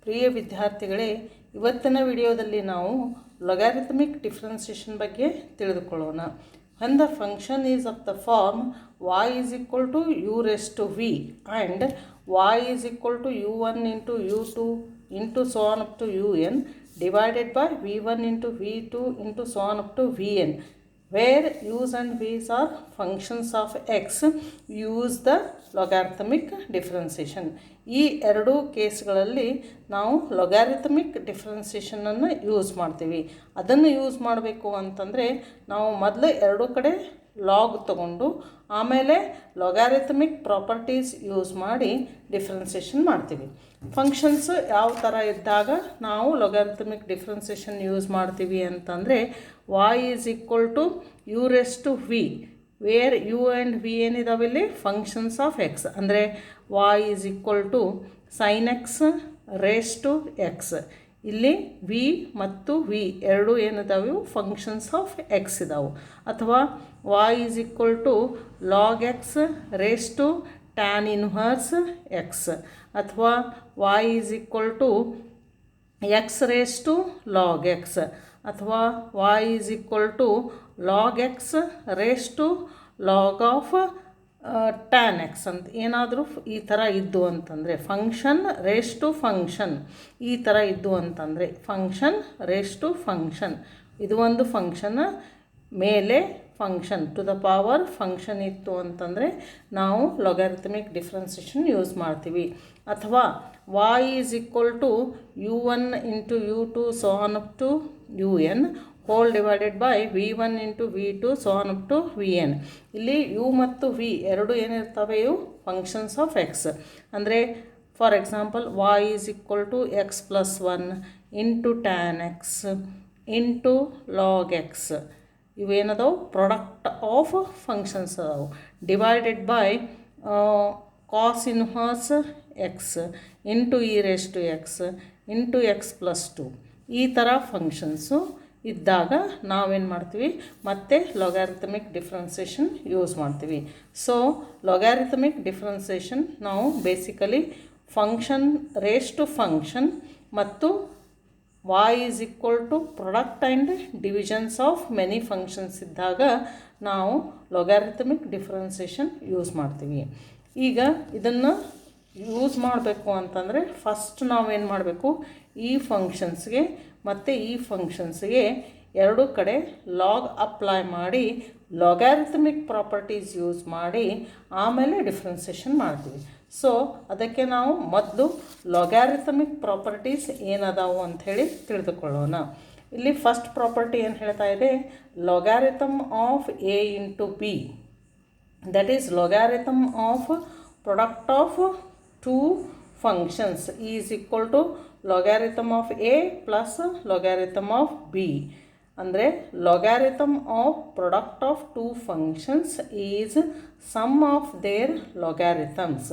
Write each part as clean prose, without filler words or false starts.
ಪ್ರಿಯ ವಿದ್ಯಾರ್ಥಿಗಳೇ, ಇವತ್ತಿನ ವಿಡಿಯೋದಲ್ಲಿ ನಾವು ಲೊಗಾರಿಥಮಿಕ್ ಡಿಫರೆನ್ಸಿಯೇಷನ್ ಬಗ್ಗೆ ತಿಳಿದುಕೊಳ್ಳೋಣ. When the function is of the form y is equal to u raised to v and y is equal to u1 into u2 into so on up to un divided by v1 into v2 into so on up to vn, where u's and v's are functions of x, use the logarithmic differentiation. ಈ ಎರಡೂ ಕೇಸ್ಗಳಲ್ಲಿ ನಾವು ಲೊಗಾರಿಥಮಿಕ್ ಡಿಫ್ರೆನ್ಸಿಯೇಷನನ್ನು use ಮಾಡ್ತೀವಿ. ಅದನ್ನು use ಮಾಡಬೇಕು ಅಂತಂದರೆ ನಾವು ಮೊದಲು ಎರಡೂ ಕಡೆ ಲಾಗ್ ತಗೊಂಡು ಆಮೇಲೆ ಲೊಗಾರಿಥಮಿಕ್ ಪ್ರಾಪರ್ಟೀಸ್ ಯೂಸ್ ಮಾಡಿ ಡಿಫ್ರೆನ್ಸಿಯೇಷನ್ ಮಾಡ್ತೀವಿ. ಫಂಕ್ಷನ್ಸ್ ಯಾವ ಥರ ಇದ್ದಾಗ ನಾವು ಲೊಗಾರಿಥಮಿಕ್ ಡಿಫ್ರೆನ್ಸಿಯೇಷನ್ ಯೂಸ್ ಮಾಡ್ತೀವಿ ಅಂತಂದರೆ y is equal to u raised to v, where u and v ಏನಿದಾವೆ ಇಲ್ಲಿ ಫಂಕ್ಷನ್ಸ್ ಆಫ್ ಎಕ್ಸ್. ಅಂದರೆ y is equal to sin x raised to x. ಇಲ್ಲಿ v ಮತ್ತು v ಎರಡು ಏನಿದಾವೆ ಫಂಕ್ಷನ್ಸ್ ಆಫ್ ಎಕ್ಸ್ ಇದಾವೆ. ಅಥವಾ y is equal to log x raised to tan inverse x. ಅಥವಾ y is equal to x raised to log x. ಅಥವಾ y is equal to log x raised to log of tan x ಅಂತ ಏನಾದರೂ ಈ ಥರ ಇದ್ದು ಅಂತಂದರೆ function raise to function ಈ ಥರ ಇದ್ದು ಅಂತಂದರೆ ಫಂಕ್ಷನ್ ರೇಸ್ ಟು ಫಂಕ್ಷನ್ ಇದು ಒಂದು ಫಂಕ್ಷನ್ ಮೇಲೆ function to the power function ಇತ್ತು ಅಂತಂದರೆ ನಾವು ಲೊಗಾರಿಥಮಿಕ್ ಡಿಫ್ರೆನ್ಸಿಯೇಷನ್ ಯೂಸ್ ಮಾಡ್ತೀವಿ. ಅಥವಾ y is equal to u1 into u2 so on up to un whole divided by v1 into v2 so on up to vn. ಇಲ್ಲಿ u ಮತ್ತು v ಎರಡು ಏನಿರ್ತವೆ ಇವು functions of x. ಅಂದರೆ for example y is equal to x plus 1 into tan x into log x. ಇವೇನದವು product of functions ಅದಾವು. Divided by cos inverse x into e raise to x into x plus 2 ಈ ಥರ functions ಇದ್ದಾಗ ನಾವೇನು ಮಾಡ್ತೀವಿ ಮತ್ತೆ logarithmic differentiation use ಮಾಡ್ತೀವಿ. So logarithmic differentiation ನಾವು basically function raise to function ಮತ್ತು y is equal to product and divisions of many functions ಇದ್ದಾಗ ನಾವು ಲೊಗಾರಿಥಮಿಕ್ ಡಿಫ್ರೆನ್ಸಿಯೇಷನ್ ಯೂಸ್ ಮಾಡ್ತೀವಿ. ಈಗ ಇದನ್ನು ಯೂಸ್ ಮಾಡಬೇಕು ಅಂತಂದರೆ ಫಸ್ಟ್ ನಾವೇನು ಮಾಡಬೇಕು, ಈ ಫಂಕ್ಷನ್ಸ್ಗೆ ಮತ್ತು ಈ ಫಂಕ್ಷನ್ಸ್ಗೆ ಎರಡು ಕಡೆ ಲಾಗ್ ಅಪ್ಲೈ ಮಾಡಿ ಲೊಗಾರಿಥಮಿಕ್ ಪ್ರಾಪರ್ಟೀಸ್ ಯೂಸ್ ಮಾಡಿ ಆಮೇಲೆ ಡಿಫ್ರೆನ್ಸಿಯೇಷನ್ ಮಾಡ್ತೀವಿ. ಸೊ ಅದಕ್ಕೆ ನಾವು ಮೊದಲು ಲೊಗಾರಿಥಮಿಕ್ ಪ್ರಾಪರ್ಟೀಸ್ ಏನದಾವು ಅಂಥೇಳಿ ತಿಳಿದುಕೊಳ್ಳೋಣ. ಇಲ್ಲಿ ಫಸ್ಟ್ ಪ್ರಾಪರ್ಟಿ ಏನು ಹೇಳ್ತಾ ಇದೆ, logarithm of a into b, that is logarithm of product of two functions is equal to logarithm of a plus logarithm of b. ಅಂದರೆ logarithm of product of two functions is sum of their logarithms.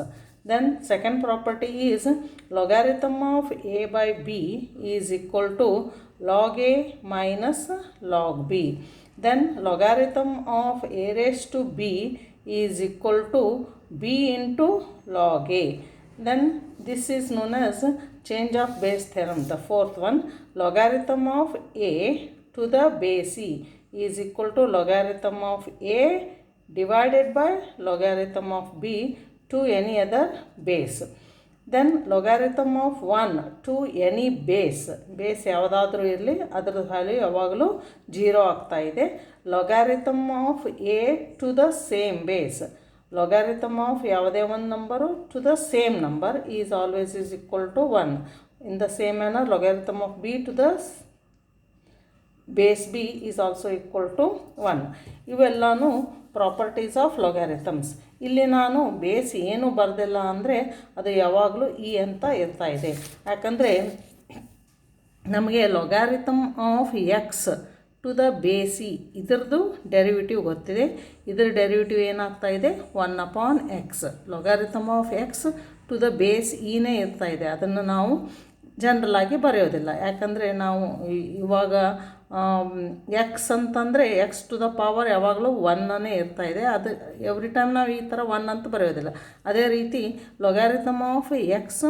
Then second property is logarithm of a by b is equal to log a minus log b. Then logarithm of a raised to b is equal to b into log a. Then this is known as change of base theorem. The fourth one, logarithm of a to the base e is equal to logarithm of a divided by logarithm of b to any other base. Then logarithm of 1 to any base ಯಾವುದಾದ್ರೂ ಇರಲಿ ಅದರ value ಯಾವಾಗಲೂ 0 ಆಗ್ತಾ ಇದೆ. logarithm of a to the same base, logarithm of ಯಾವುದೇ ಒಂದು number to the same number is always is equal to 1. In the same manner logarithm of b to the base b is also equal to 1. ಇವೆಲ್ಲನೂ properties of ಲೊಗಾರಿಥಮ್ಸ್. ಇಲ್ಲಿ ನಾನು base ಏನು ಬರೆದಿಲ್ಲ ಅಂದರೆ ಅದು ಯಾವಾಗಲೂ ಇ ಅಂತ ಇರ್ತಾ ಇದೆ. ಯಾಕಂದರೆ ನಮಗೆ logarithm of x to the base e ಇದ್ರದ್ದು ಡೆರಿವಿಟಿವ್ ಗೊತ್ತಿದೆ. ಇದರ ಡೆರಿವಿಟಿವ್ ಏನಾಗ್ತಾ ಇದೆ 1/x. Logarithm of x to the base ಇನೇ ಇರ್ತಾ ಇದೆ. ಅದನ್ನು ನಾವು ಜನರಲಾಗಿ ಬರೆಯೋದಿಲ್ಲ. ಯಾಕಂದರೆ ನಾವು ಇವಾಗ ಎಕ್ಸ್ ಅಂತಂದರೆ ಎಕ್ಸ್ ಟು ದ ಪವರ್ ಯಾವಾಗಲೂ 1 ಇರ್ತಾ ಇದೆ. ಅದು ಎವ್ರಿ ಟೈಮ್ ನಾವು ಈ ಥರ 1 ಅಂತ ಬರೆಯೋದಿಲ್ಲ. ಅದೇ ರೀತಿ logarithm of x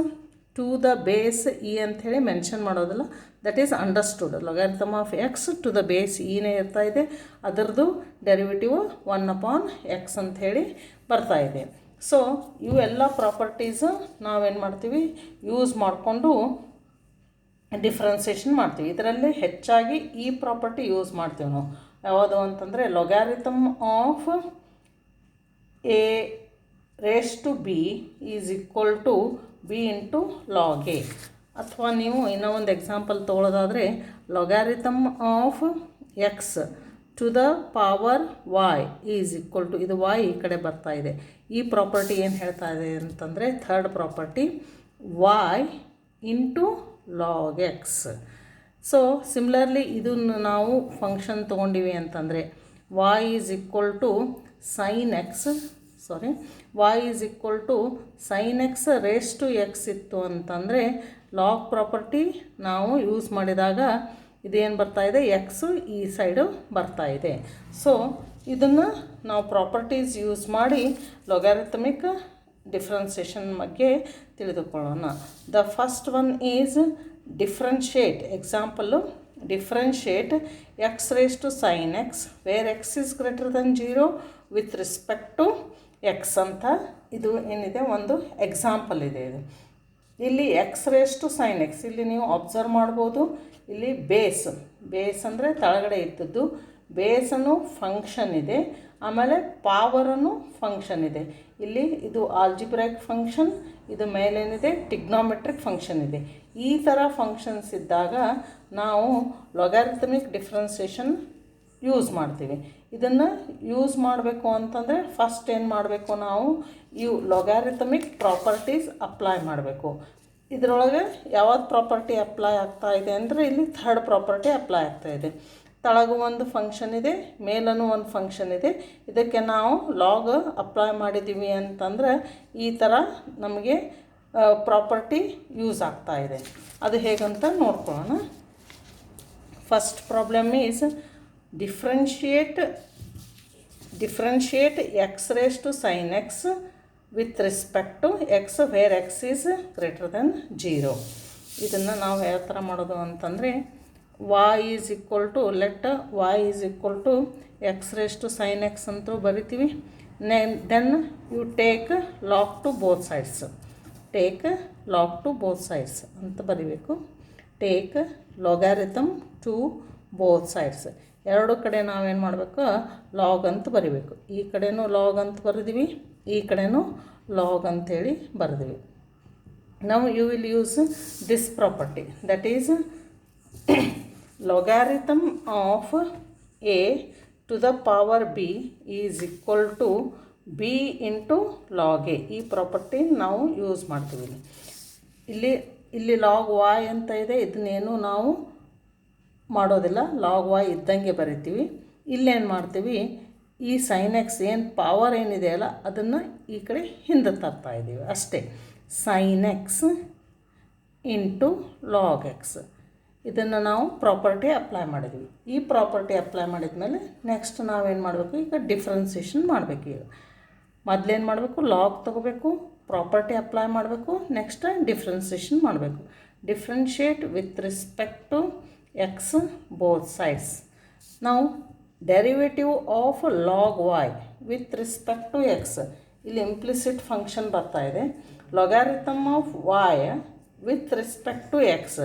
to the base e ಅಂಥೇಳಿ ಮೆನ್ಷನ್ ಮಾಡೋದಿಲ್ಲ, that is understood. Logarithm of x to the base ಇನೇ ಇರ್ತಾ ಇದೆ, ಅದರದ್ದು ಡೆರಿವೇಟಿವ್ 1/x ಅಂಥೇಳಿ ಬರ್ತಾ ಇದೆ. ಸೊ ಇವೆಲ್ಲ ಪ್ರಾಪರ್ಟೀಸು ನಾವೇನು ಮಾಡ್ತೀವಿ, ಯೂಸ್ ಮಾಡಿಕೊಂಡು ಡಿಫ್ರೆನ್ಸಿಯೇಷನ್ ಮಾಡ್ತೀವಿ. ಇದರಲ್ಲಿ ಹೆಚ್ಚಾಗಿ ಈ ಪ್ರಾಪರ್ಟಿ ಯೂಸ್ ಮಾಡ್ತೀವಿ ನಾವು. ಯಾವುದು ಅಂತಂದರೆ logarithm of a raise to b is equal to b into log a. ಅಥವಾ ನೀವು ಇನ್ನೂ ಒಂದು ಎಕ್ಸಾಂಪಲ್ ತೊಗೊಳ್ಳೋದಾದರೆ logarithm of x to the power y is equal to, ಇದು ವೈ ಈ ಕಡೆ ಬರ್ತಾ ಇದೆ. ಈ ಪ್ರಾಪರ್ಟಿ ಏನು ಹೇಳ್ತಾ ಇದೆ ಅಂತಂದರೆ third property y into log x. So similarly ಇದನ್ನು ನಾವು ಫಂಕ್ಷನ್ ತೊಗೊಂಡಿವಿ ಅಂತಂದರೆ y is equal to sine x, y is equal to sine x raise to x ಇತ್ತು ಅಂತಂದರೆ ಲಾಗ್ ಪ್ರಾಪರ್ಟಿ ನಾವು ಯೂಸ್ ಮಾಡಿದಾಗ ಇದೇನು ಬರ್ತಾ ಇದೆ, ಎಕ್ಸು ಈ ಸೈಡು ಬರ್ತಾ ಇದೆ. ಸೊ ಇದನ್ನು ನಾವು ಪ್ರಾಪರ್ಟೀಸ್ ಯೂಸ್ ಮಾಡಿ ಲೊಗಾರಿಥಮಿಕ್ ಡಿಫ್ರೆನ್ಸಿಯೇಷನ್ ಬಗ್ಗೆ ತಿಳಿದುಕೊಳ್ಳೋಣ. The first one is differentiate. Example, differentiate x raise to sine x where x is greater than 0 with respect to x ಅಂತ ಇದು ಏನಿದೆ ಒಂದು ಎಕ್ಸಾಂಪಲ್ ಇದೆ. ಇದು ಇಲ್ಲಿ x raise to sine x, ಇಲ್ಲಿ ನೀವು ಅಬ್ಸರ್ವ್ ಮಾಡ್ಬೋದು, ಇಲ್ಲಿ ಬೇಸ್ ಅಂದರೆ ತಳಗಡೆ ಇದ್ದದ್ದು, ಬೇಸನ್ನು ಫಂಕ್ಷನ್ ಇದೆ, ಆಮೇಲೆ ಪಾವರನ್ನು ಫಂಕ್ಷನ್ ಇದೆ. ಇಲ್ಲಿ ಇದು ಆಲ್ಜಿಬ್ರಾಯಿಕ್ ಫಂಕ್ಷನ್, ಇದು ಮೇಲೇನಿದೆ ಟಿಗ್ನೋಮೆಟ್ರಿಕ್ ಫಂಕ್ಷನ್ ಇದೆ. ಈ ಥರ ಫಂಕ್ಷನ್ಸ್ ಇದ್ದಾಗ ನಾವು ಲೊಗಾರಿಥಮಿಕ್ ಡಿಫ್ರೆನ್ಸಿಯೇಷನ್ ಯೂಸ್ ಮಾಡ್ತೀವಿ. ಇದನ್ನು ಯೂಸ್ ಮಾಡಬೇಕು ಅಂತಂದರೆ ಫಸ್ಟ್ ಏನು ಮಾಡಬೇಕು, ನಾವು ಲೊಗಾರಿಥಮಿಕ್ ಪ್ರಾಪರ್ಟೀಸ್ ಅಪ್ಲೈ ಮಾಡಬೇಕು. ಇದರೊಳಗೆ ಯಾವ್ದು ಪ್ರಾಪರ್ಟಿ ಅಪ್ಲೈ ಆಗ್ತಾ ಇದೆ ಅಂದರೆ ಇಲ್ಲಿ ಥರ್ಡ್ ಪ್ರಾಪರ್ಟಿ ಅಪ್ಲೈ ಆಗ್ತಾ ಇದೆ. ತಳಗೂ ಒಂದು ಫಂಕ್ಷನ್ ಇದೆ, ಮೇಲೂ ಒಂದು ಫಂಕ್ಷನ್ ಇದೆ. ಇದಕ್ಕೆ ನಾವು ಲಾಗ್ ಅಪ್ಲೈ ಮಾಡಿದ್ದೀವಿ ಅಂತಂದರೆ ಈ ಥರ ನಮಗೆ ಪ್ರಾಪರ್ಟಿ ಯೂಸ್ ಆಗ್ತಾ ಇದೆ. ಅದು ಹೇಗಂತ ನೋಡ್ಕೊಳ್ಳೋಣ. First problem is differentiate x raised to sin x with respect to x where x is greater than 0. ಇದನ್ನು ನಾವು ಯಾವ ಥರ ಮಾಡೋದು ಅಂತಂದರೆ y is equal to let y is equal to x raised to sin x ಅಂತ ಬರಿತೀವಿ. then you take log to both sides, ಅಂತ ಬರಿಬೇಕು. take logarithm to both sides, ಎರಡು ಕಡೆ ನಾವೇನು ಮಾಡಬೇಕು, ಲಾಗ್ ಅಂತ ಬರಿಬೇಕು. ಈ ಕಡೆನೂ ಲಾಗ್ ಅಂತ ಬರೆದಿವಿ, ಈ ಕಡೆನೂ ಲಾಗ್ ಅಂಥೇಳಿ ಬರೆದಿವಿ. ನಾವು you will use this property, that is logarithm of a to the power b is equal to b into log a. ಈ ಪ್ರಾಪರ್ಟಿ ನಾವು ಯೂಸ್ ಮಾಡ್ತೀವಿ. ಇಲ್ಲಿ ಲಾಗ್ ವೈ ಅಂತ ಇದೆ, ಇದನ್ನೇನು ನಾವು ಮಾಡೋದಿಲ್ಲ, ಲಾಗ್ ವೈ ಇದ್ದಂಗೆ ಬರಿತೀವಿ. ಇಲ್ಲೇನು ಮಾಡ್ತೀವಿ, ಈ ಸೈನ್ ಎಕ್ಸ್ ಏನು ಪವರ್ ಏನಿದೆಯಲ್ಲ ಅದನ್ನು ಈ ಕಡೆ ಹಿಂದೆ ತರ್ತಾ ಇದ್ದೀವಿ ಅಷ್ಟೇ. Sine x into log x, ಇದನ್ನು ನಾವು ಪ್ರಾಪರ್ಟಿ ಅಪ್ಲೈ ಮಾಡಿದ್ವಿ. ಈ ಪ್ರಾಪರ್ಟಿ ಅಪ್ಲೈ ಮಾಡಿದ ಮೇಲೆ ನೆಕ್ಸ್ಟ್ ನಾವೇನು ಮಾಡಬೇಕು, ಈಗ ಡಿಫ್ರೆನ್ಸಿಯೇಷನ್ ಮಾಡಬೇಕು. ಈಗ ಮೊದಲೇನು ಮಾಡಬೇಕು, ಲಾಗ್ ತೊಗೋಬೇಕು, ಪ್ರಾಪರ್ಟಿ ಅಪ್ಲೈ ಮಾಡಬೇಕು, ನೆಕ್ಸ್ಟ್ ಡಿಫ್ರೆನ್ಸಿಯೇಷನ್ ಮಾಡಬೇಕು. Differentiate with respect to x both sides. Now derivative of log y with respect to x, ಇಲ್ಲಿ implicit function ಬರ್ತಾ ಇದೆ. logarithm of y with respect to x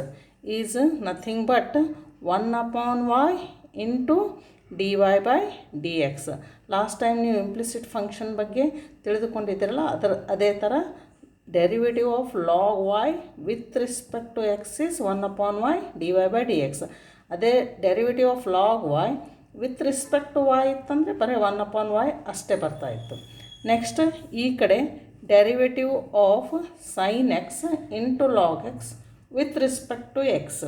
is nothing but 1/y into dy by dx. Last time ನೀವು implicit function ಬಗ್ಗೆ ತಿಳಿದುಕೊಂಡಿದ್ದೀರಲ್ಲ, ಅದೇ ಥರ derivative of log y with respect to x is 1/y dy by dx. ಅದೇ derivative of log y with respect to y ಇತ್ತಂದರೆ ಬರೀ 1/y ಅಷ್ಟೇ ಬರ್ತಾಯಿತ್ತು. ನೆಕ್ಸ್ಟ್ ಈ ಕಡೆ derivative of sine x into log x with respect to x.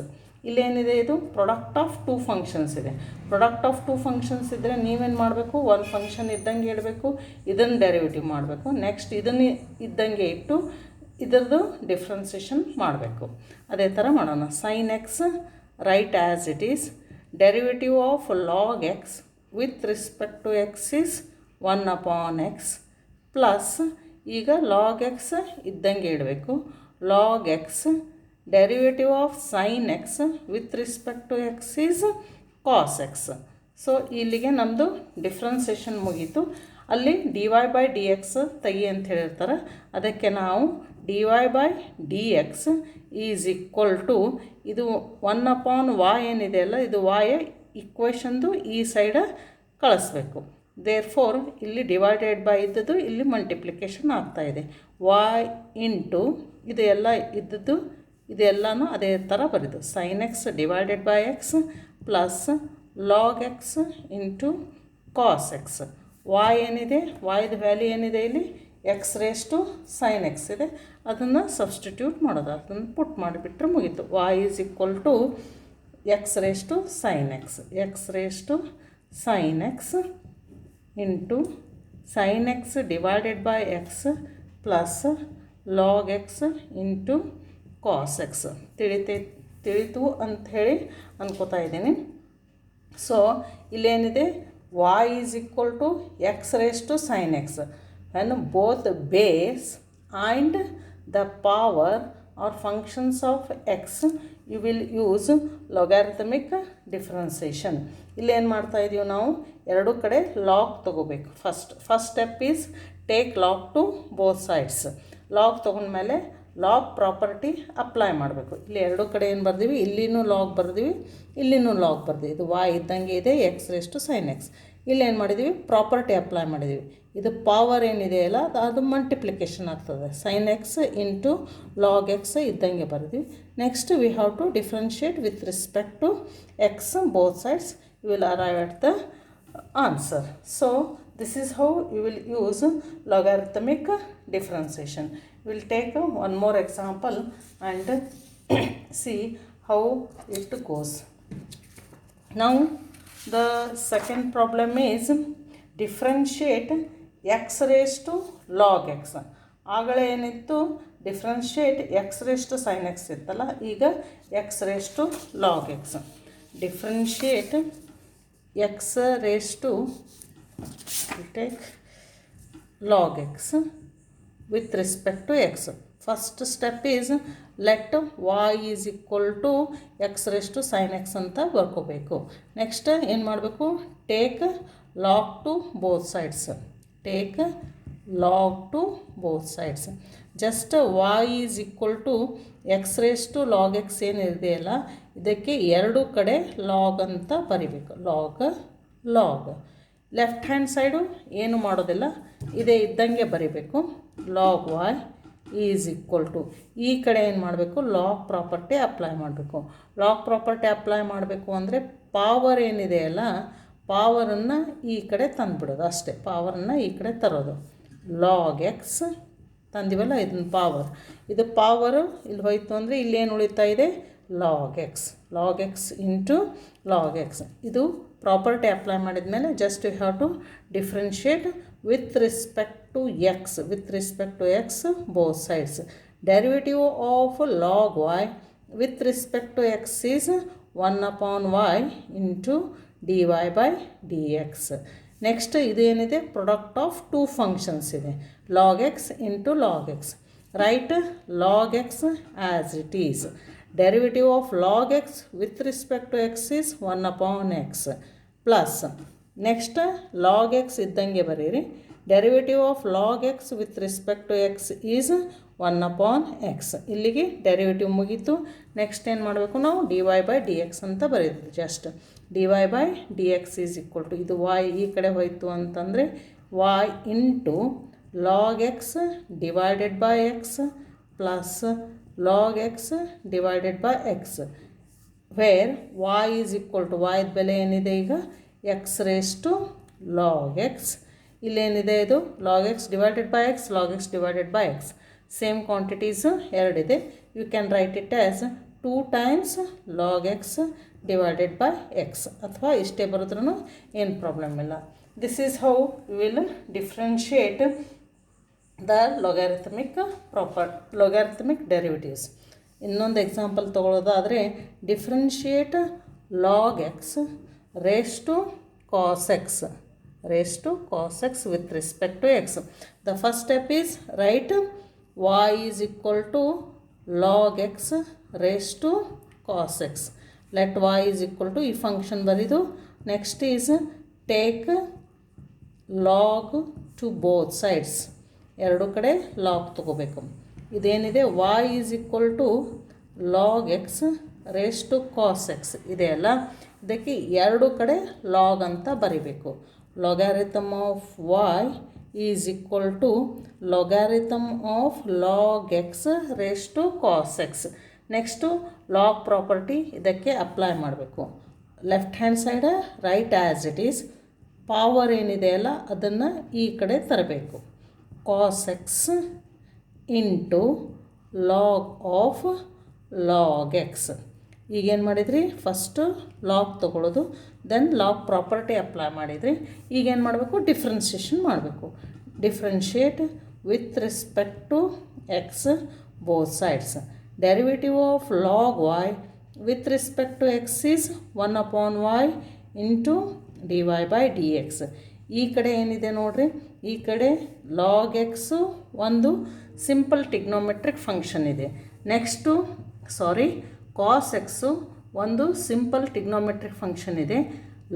ಇಲ್ಲೇನಿದೆ, ಇದು product of two functions ಇದೆ. ಪ್ರಾಡಕ್ಟ್ ಆಫ್ ಟೂ ಫಂಕ್ಷನ್ಸ್ ಇದ್ದರೆ ನೀವೇನು ಮಾಡಬೇಕು, ಒಂದು ಫಂಕ್ಷನ್ ಇದ್ದಂಗೆ ಇಡಬೇಕು, ಇದನ್ನು ಡೆರಿವೇಟಿವ್ ಮಾಡಬೇಕು, ನೆಕ್ಸ್ಟ್ ಇದನ್ನು ಇದ್ದಂಗೆ ಇಟ್ಟು ಇದರದ್ದು ಡಿಫ್ರೆನ್ಸಿಯೇಷನ್ ಮಾಡಬೇಕು. ಅದೇ ಥರ ಮಾಡೋಣ. Sine x right as it is, derivative of log x with respect to x is 1/x plus, ಈಗ ಲಾಗ್ ಎಕ್ಸ್ ಇದ್ದಂಗೆ ಇಡಬೇಕು, log x, derivative of sin x with respect to x is cos x. So ಇಲ್ಲಿಗೆ ನಮ್ಮದು differentiation ಮುಗೀತು. ಅಲ್ಲಿ dy by d X ತೆಗಿ ಅಂತ ಹೇಳಿರ್ತಾರೆ. ಅದಕ್ಕೆ ನಾವು dy by d x is equal to ಇದು 1/y ಏನಿದೆ ಅಲ್ಲ, ಇದು y ಇಕ್ವೇಷನ್ದು ಈ ಸೈಡ ಕಳಿಸ್ಬೇಕು. ದೇರ್ಫೋರ್ ಇಲ್ಲಿ ಡಿವೈಡೆಡ್ ಬೈ ಇದ್ದದ್ದು ಇಲ್ಲಿ ಮಲ್ಟಿಪ್ಲಿಕೇಶನ್ ಆಗ್ತಾಯಿದೆ. y ಇಂಟು ಇದು ಎಲ್ಲ ಇದ್ದದ್ದು ಇದೆಲ್ಲನೂ ಅದೇ ಥರ ಬರೆದು sin x divided by x plus log x into cos x. y ಏನಿದೆ, yದು ವ್ಯಾಲ್ಯೂ ಏನಿದೆ ಇಲ್ಲಿ x raise to sin x ಇದೆ, ಅದನ್ನು ಸಬ್ಸ್ಟಿಟ್ಯೂಟ್ ಮಾಡೋದು, ಅದನ್ನು ಪುಟ್ ಮಾಡಿಬಿಟ್ರೆ ಮುಗೀತು. y is equal to x raise to sin x, x raise to sin x into sin x divided by x plus log x into cos x. ತಿಳಿತು ಅಂಥೇಳಿ ಅನ್ಕೋತಾ ಇದ್ದೀನಿ. ಸೊ ಇಲ್ಲೇನಿದೆ y is equal to x raise to sin x when both base and the power or functions of x you will use logarithmic differentiation. ಇಲ್ಲೇನು ಮಾಡ್ತಾ ಇದ್ದೀವಿ ನಾವು, ಎರಡೂ ಕಡೆ ಲಾಗ್ ತೊಗೋಬೇಕು. First step is take log to both sides. Log ತೊಗೊಂಡ್ಮೇಲೆ log property apply ಮಾಡಬೇಕು. ಇಲ್ಲಿ ಎರಡೂ ಕಡೆ ಏನು ಬರ್ದೀವಿ, ಇಲ್ಲಿನೂ ಲಾಗ್ ಬರ್ದೀವಿ, ಇಲ್ಲಿನೂ ಲಾಗ್ ಬರ್ದೀವಿ. ಇದು y ಇದ್ದಂಗೆ ಇದೆ x raise to sin x. ಇಲ್ಲಿ ಏನು ಮಾಡಿದ್ದೀವಿ, ಪ್ರಾಪರ್ಟಿ ಅಪ್ಲೈ ಮಾಡಿದ್ದೀವಿ. ಇದು ಪವರ್ ಏನಿದೆಯಲ್ಲ ಅದು ಮಲ್ಟಿಪ್ಲಿಕೇಶನ್ ಆಗ್ತದೆ. sin x into log x ಇದ್ದಂಗೆ ಬರ್ದೀವಿ. Next we have to differentiate with respect to x both sides. You will arrive at the answer. So this is how you will use logarithmic differentiation. We will take one more example and see how it goes. Now the second problem is differentiate x raised to log x. ಆಗಲೇ ಏನಿತ್ತು, differentiate x raise to sin x ಇತ್ತಲ್ಲ, ಈಗ x raise to log x. Differentiate x raise to take log x with respect to x. First step is let y is equal to x raised to sin x ಅಂತ ಬರ್ಕೋಬೇಕು. Next ಏನು ಮಾಡಬೇಕು, take log to both sides. Take log to both sides. Just y is equal to x raise to log x ಏನಿದೆಯಲ್ಲ, ಇದಕ್ಕೆ ಎರಡೂ ಕಡೆ log ಅಂತ ಬರಿಬೇಕು. Log left hand side ಏನು ಮಾಡೋದಿಲ್ಲ, ಇದೇ ಇದ್ದಂಗೆ ಬರೀಬೇಕು. Log y is equal to ಈ ಕಡೆ ಏನು ಮಾಡಬೇಕು, ಲಾಗ್ ಪ್ರಾಪರ್ಟಿ ಅಪ್ಲೈ ಮಾಡಬೇಕು. ಲಾಗ್ ಪ್ರಾಪರ್ಟಿ ಅಪ್ಲೈ ಮಾಡಬೇಕು ಅಂದರೆ ಪವರ್ ಏನಿದೆಯಲ್ಲ, ಪವರನ್ನು ಈ ಕಡೆ ತಂದುಬಿಡೋದು ಅಷ್ಟೇ. ಪವರನ್ನು ಈ ಕಡೆ ತರೋದು. ಲಾಗ್ ಎಕ್ಸ್ ತಂದಿವಲ್ಲ, ಇದನ್ನ ಪವರ್, ಇದು ಪವರು ಇಲ್ಲಿ ಹೋಯ್ತು ಅಂದರೆ ಇಲ್ಲೇನು ಉಳಿತಾ ಇದೆ, log x into log x. ಇದು ಪ್ರಾಪರ್ಟಿ ಅಪ್ಲೈ ಮಾಡಿದ ಮೇಲೆ just you have to differentiate with respect to x both sides. Derivative of log y with respect to x is 1/y into dy by d x. Next ಇದೇನಿದೆ, product of two functions ಇದೆ, log x into log x. Right log x as it is. Derivative of log x with respect to x is 1/x plus next log x ಇದ್ದಂಗೆ ಬರೀರಿ. Derivative of log x with respect to x is 1/x. ಇಲ್ಲಿಗೆ derivative ಮುಗೀತು. Next ಏನು ಮಾಡಬೇಕು ನಾವು, dy by d x ಅಂತ ಬರೀತೀವಿ. Just dy by d x is equal to ಇದು y ಈ ಕಡೆ ಹೋಯಿತು ಅಂತಂದರೆ y into log x divided by x plus log x divided by x, where y is equal to y ಬೆಲೆ ಏನಿದೆ ಈಗ x raised to log x. ಇಲ್ಲೇನಿದೆ ಇದು log x divided by x, log x divided by x. Same quantities ಎರಡಿದೆ. You can write it as 2 times log x divided by x ಅಥವಾ ಇಷ್ಟೇ ಬರೋದ್ರೂ ಏನು problem ಇಲ್ಲ. This is how you will differentiate the logarithmic derivatives. ಇನ್ನೊಂದು example ತೊಗೊಳ್ಳೋದಾದರೆ, differentiate log x raise to cos x with respect to x. The first step is write y is equal to log x raised to cos x. Let y is equal to ಈ function ಬರೀದು. Next is take log to both sides, ಎರಡು ಕಡೆ log ತಗೋಬೇಕು. ಇದೇನಿದೆ y is equal to log x raise to cos x ಇದೆಯಲ್ಲ, ಇದಕ್ಕೆ ಎರಡು ಕಡೆ ಲಾಗ್ ಅಂತ ಬರಿಬೇಕು. Logarithm of y is equal to logarithm of log x raise to cos x. Next log property ಇದಕ್ಕೆ ಅಪ್ಲೈ ಮಾಡಬೇಕು. Left hand side right as it is, power ಏನಿದೆಯಲ್ಲ ಅದನ್ನು ಈ ಕಡೆ ತರಬೇಕು. Cos x into log of log x. ಈಗೇನು ಮಾಡಿದ್ರಿ, first log ತೊಗೊಳ್ಳೋದು, ದೆನ್ ಲಾಗ್ ಪ್ರಾಪರ್ಟಿ ಅಪ್ಲೈ ಮಾಡಿದ್ರಿ. ಈಗೇನು ಮಾಡಬೇಕು, ಡಿಫ್ರೆನ್ಷಿಯೇಷನ್ ಮಾಡಬೇಕು. Differentiate with respect to x both sides. Derivative of log y with respect to x is 1 upon y into dy by dx. ಈ ಕಡೆ ಏನಿದೆ ನೋಡ್ರಿ, ಈ ಕಡೆ ಲಾಗ್ ಎಕ್ಸು ಒಂದು ಸಿಂಪಲ್ ಟಿಗ್ನೋಮೆಟ್ರಿಕ್ ಫಂಕ್ಷನ್ ಇದೆ. ನೆಕ್ಸ್ಟು ಕಾಸ್ ಎಕ್ಸು ಒಂದು ಸಿಂಪಲ್ ಟಿಗ್ನೋಮೆಟ್ರಿಕ್ ಫಂಕ್ಷನ್ ಇದೆ.